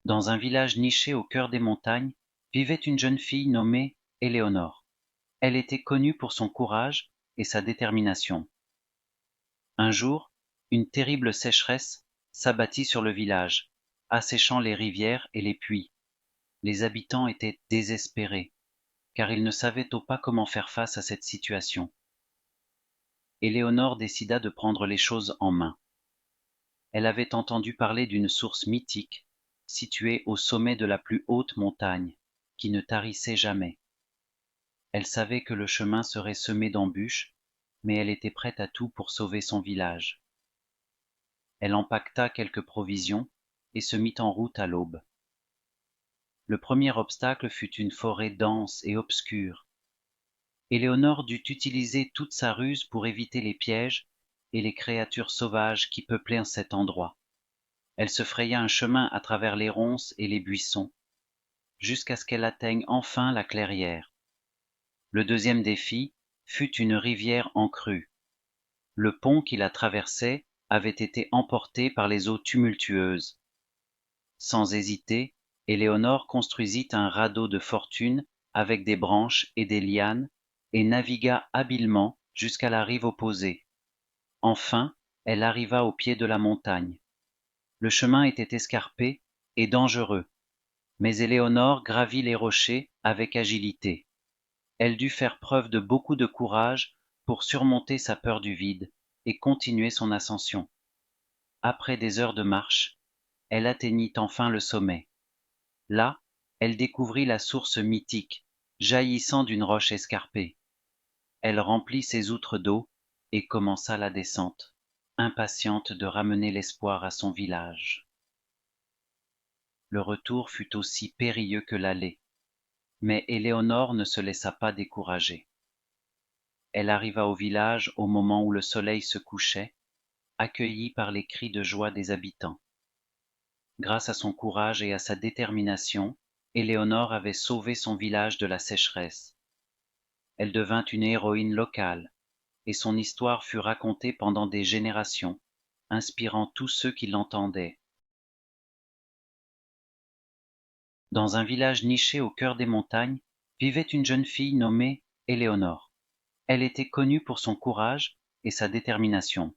Dans un village niché au cœur des montagnes, vivait une jeune fille nommée Éléonore. Elle était connue pour son courage et sa détermination. Un jour, une terrible sécheresse s'abattit sur le village, asséchant les rivières et les puits. Les habitants étaient désespérés, car ils ne savaient pas comment faire face à cette situation. Éléonore décida de prendre les choses en main. Elle avait entendu parler d'une source mythique, située au sommet de la plus haute montagne, qui ne tarissait jamais. Elle savait que le chemin serait semé d'embûches, mais elle était prête à tout pour sauver son village. Elle empaqueta quelques provisions et se mit en route à l'aube. Le premier obstacle fut une forêt dense et obscure. Éléonore dut utiliser toute sa ruse pour éviter les pièges et les créatures sauvages qui peuplaient cet endroit. Elle se fraya un chemin à travers les ronces et les buissons, jusqu'à ce qu'elle atteigne enfin la clairière. Le deuxième défi fut une rivière en crue. Le pont qui la traversait avait été emporté par les eaux tumultueuses. Sans hésiter, Éléonore construisit un radeau de fortune avec des branches et des lianes et navigua habilement jusqu'à la rive opposée. Enfin, elle arriva au pied de la montagne. Le chemin était escarpé et dangereux, mais Éléonore gravit les rochers avec agilité. Elle dut faire preuve de beaucoup de courage pour surmonter sa peur du vide et continuer son ascension. Après des heures de marche, elle atteignit enfin le sommet. Là, elle découvrit la source mythique, jaillissant d'une roche escarpée. Elle remplit ses outres d'eau et commença la descente, impatiente de ramener l'espoir à son village. Le retour fut aussi périlleux que l'aller, mais Éléonore ne se laissa pas décourager. Elle arriva au village au moment où le soleil se couchait, accueillie par les cris de joie des habitants. Grâce à son courage et à sa détermination, Éléonore avait sauvé son village de la sécheresse. Elle devint une héroïne locale, et son histoire fut racontée pendant des générations, inspirant tous ceux qui l'entendaient. Dans un village niché au cœur des montagnes, vivait une jeune fille nommée Éléonore. Elle était connue pour son courage et sa détermination.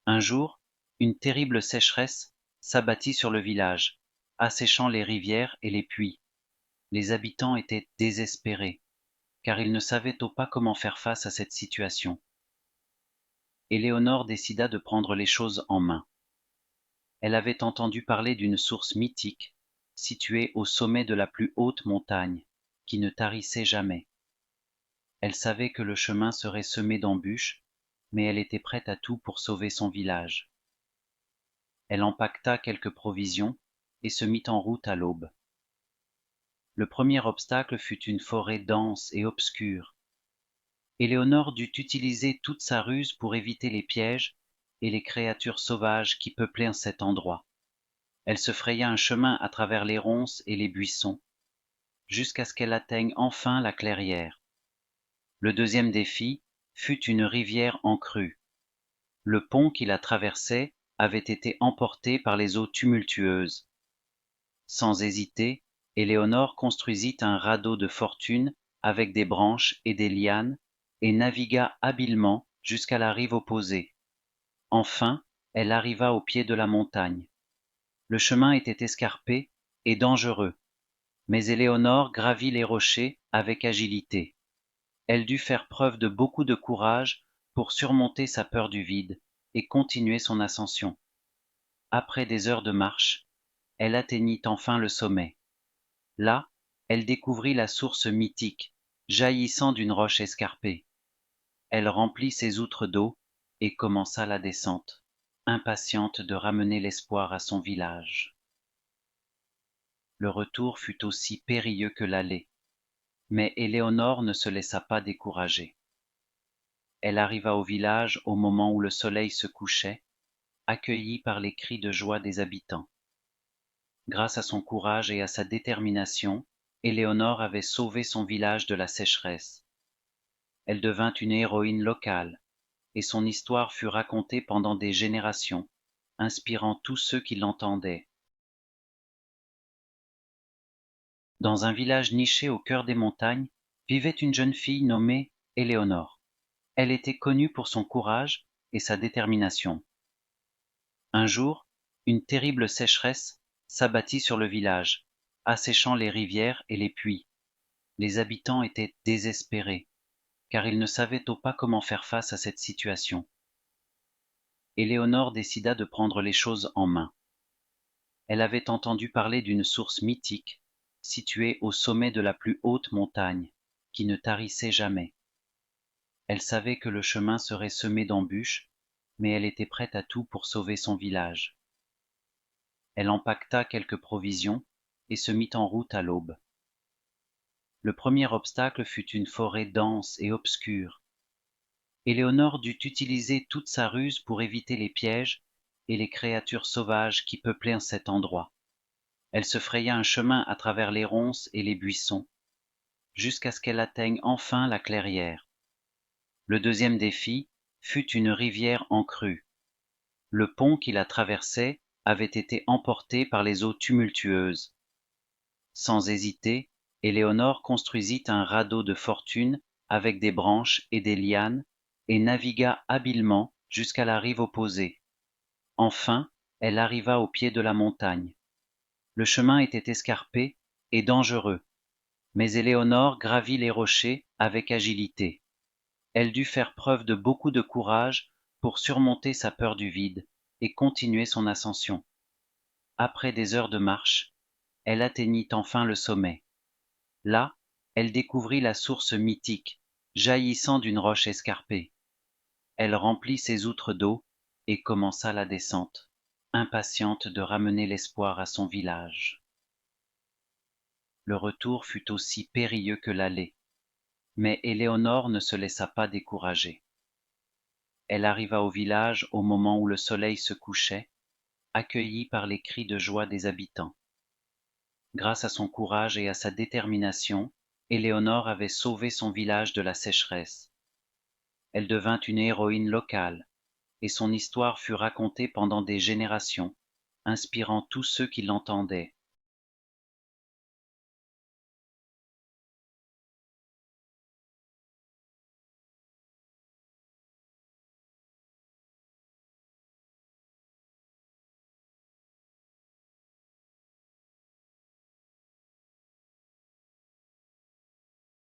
Un jour, une terrible sécheresse s'abattit sur le village, asséchant les rivières et les puits. Les habitants étaient désespérés, car ils ne savaient pas comment faire face à cette situation. Éléonore décida de prendre les choses en main. Elle avait entendu parler d'une source mythique, située au sommet de la plus haute montagne, qui ne tarissait jamais. Elle savait que le chemin serait semé d'embûches, mais elle était prête à tout pour sauver son village. Elle empaqueta quelques provisions et se mit en route à l'aube. Le premier obstacle fut une forêt dense et obscure. Éléonore dut utiliser toute sa ruse pour éviter les pièges et les créatures sauvages qui peuplaient cet endroit. Elle se fraya un chemin à travers les ronces et les buissons, jusqu'à ce qu'elle atteigne enfin la clairière. Le deuxième défi fut une rivière en crue. Le pont qui la traversait avait été emporté par les eaux tumultueuses. Sans hésiter, Éléonore construisit un radeau de fortune avec des branches et des lianes et navigua habilement jusqu'à la rive opposée. Enfin, elle arriva au pied de la montagne. Le chemin était escarpé et dangereux, mais Éléonore gravit les rochers avec agilité. Elle dut faire preuve de beaucoup de courage pour surmonter sa peur du vide et continuer son ascension. Après des heures de marche, elle atteignit enfin le sommet. Là, elle découvrit la source mythique, jaillissant d'une roche escarpée. Elle remplit ses outres d'eau et commença la descente, impatiente de ramener l'espoir à son village. Le retour fut aussi périlleux que l'aller, mais Éléonore ne se laissa pas décourager. Elle arriva au village au moment où le soleil se couchait, accueillie par les cris de joie des habitants. Grâce à son courage et à sa détermination, Éléonore avait sauvé son village de la sécheresse. Elle devint une héroïne locale, et son histoire fut racontée pendant des générations, inspirant tous ceux qui l'entendaient. Dans un village niché au cœur des montagnes, vivait une jeune fille nommée Éléonore. Elle était connue pour son courage et sa détermination. Un jour, une terrible sécheresse s'abattit sur le village, asséchant les rivières et les puits. Les habitants étaient désespérés, car ils ne savaient pas comment faire face à cette situation. Éléonore décida de prendre les choses en main. Elle avait entendu parler d'une source mythique, située au sommet de la plus haute montagne, qui ne tarissait jamais. Elle savait que le chemin serait semé d'embûches, mais elle était prête à tout pour sauver son village. Elle empaqueta quelques provisions et se mit en route à l'aube. Le premier obstacle fut une forêt dense et obscure. Éléonore dut utiliser toute sa ruse pour éviter les pièges et les créatures sauvages qui peuplaient cet endroit. Elle se fraya un chemin à travers les ronces et les buissons, jusqu'à ce qu'elle atteigne enfin la clairière. Le deuxième défi fut une rivière en crue. Le pont qui la traversait avait été emporté par les eaux tumultueuses. Sans hésiter, Éléonore construisit un radeau de fortune avec des branches et des lianes et navigua habilement jusqu'à la rive opposée. Enfin, elle arriva au pied de la montagne. Le chemin était escarpé et dangereux, mais Éléonore gravit les rochers avec agilité. Elle dut faire preuve de beaucoup de courage pour surmonter sa peur du vide et continuer son ascension. Après des heures de marche, elle atteignit enfin le sommet. Là, elle découvrit la source mythique, jaillissant d'une roche escarpée. Elle remplit ses outres d'eau et commença la descente, impatiente de ramener l'espoir à son village. Le retour fut aussi périlleux que l'aller, mais Éléonore ne se laissa pas décourager. Elle arriva au village au moment où le soleil se couchait, accueillie par les cris de joie des habitants. Grâce à son courage et à sa détermination, Éléonore avait sauvé son village de la sécheresse. Elle devint une héroïne locale, et son histoire fut racontée pendant des générations, inspirant tous ceux qui l'entendaient.